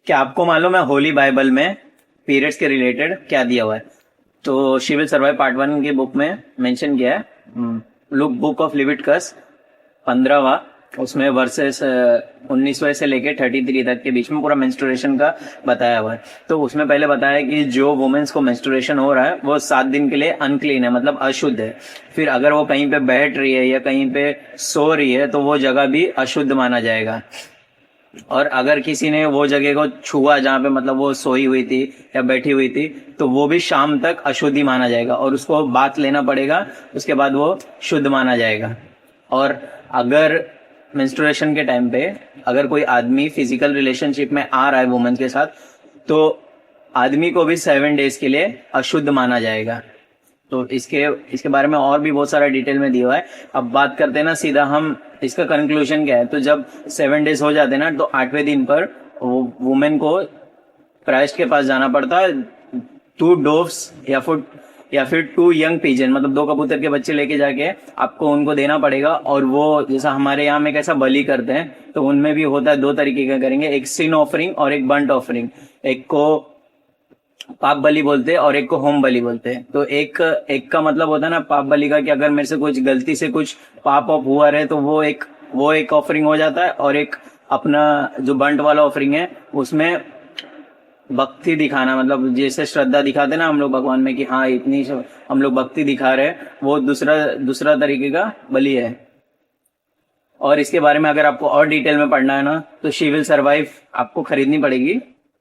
क्या आपको मालूम है होली बाइबल में पीरियड्स के रिलेटेड क्या दिया हुआ है? तो शी विल सर्वाइव पार्ट 1 की बुक में मेंशन किया है। लुक बुक ऑफ लिविटिकस 15वां, उसमें वर्सेस 19वें से लेके 33 तक के बीच में पूरा मेंस्ट्रुएशन का बताया हुआ है। तो उसमें पहले बताया कि जो वुमेन्स को मेंस्ट्रुएशन हो रहा है वो 7 दिन के लिए अनक्लीन है, मतलब अशुद्ध है। फिर अगर वो कहीं पे बैठ रही है या कहीं पे सो रही है तो वो जगह भी अशुद्ध माना जाएगा। और अगर किसी ने वो जगह को छुआ जहाँ पे मतलब वो सोई हुई थी या बैठी हुई थी तो वो भी शाम तक अशुद्धि माना जाएगा और उसको बात लेना पड़ेगा, उसके बाद वो शुद्ध माना जाएगा। और अगर मेंस्ट्रुएशन के टाइम पे अगर कोई आदमी फिजिकल रिलेशनशिप में आ रहा है वुमेन के साथ तो आदमी को भी 7 डेज के लिए अशुद्ध माना जाएगा। तो इसके बारे में और भी बहुत सारा डिटेल में दिया हुआ है। अब बात करते हैं ना सीधा हम इसका कंक्लूजन क्या है। तो जब 7 डेज हो जाते हैं ना तो 8वें दिन पर वो वुमेन को क्राइस्ट के पास जाना पड़ता है। 2 डोव्स या फिर 2 यंग पिजन, मतलब 2 कबूतर के बच्चे लेके जाके आपको उनको देना पड़ेगा। और वो जैसा हमारे यहाँ में कैसा बलि करते हैं तो उनमें भी होता है 2 तरीके का करेंगे, एक सिन ऑफरिंग और एक बंट ऑफरिंग। एक को पाप बलि बोलते हैं और एक को होम बलि बोलते हैं। तो एक का मतलब होता है ना पाप बलि का कि अगर मेरे से कुछ गलती से कुछ पाप ऑफ हुआ है तो वो एक ऑफरिंग हो जाता है। और एक अपना जो बंट वाला ऑफरिंग है उसमें भक्ति दिखाना, मतलब जैसे श्रद्धा दिखाते ना हम लोग भगवान में कि हाँ इतनी हम लोग भक्ति दिखा रहे हैं, वो दूसरा तरीके का बलि है। और इसके बारे में अगर आपको और डिटेल में पढ़ना है ना तो शी विल सर्वाइव आपको खरीदनी पड़ेगी।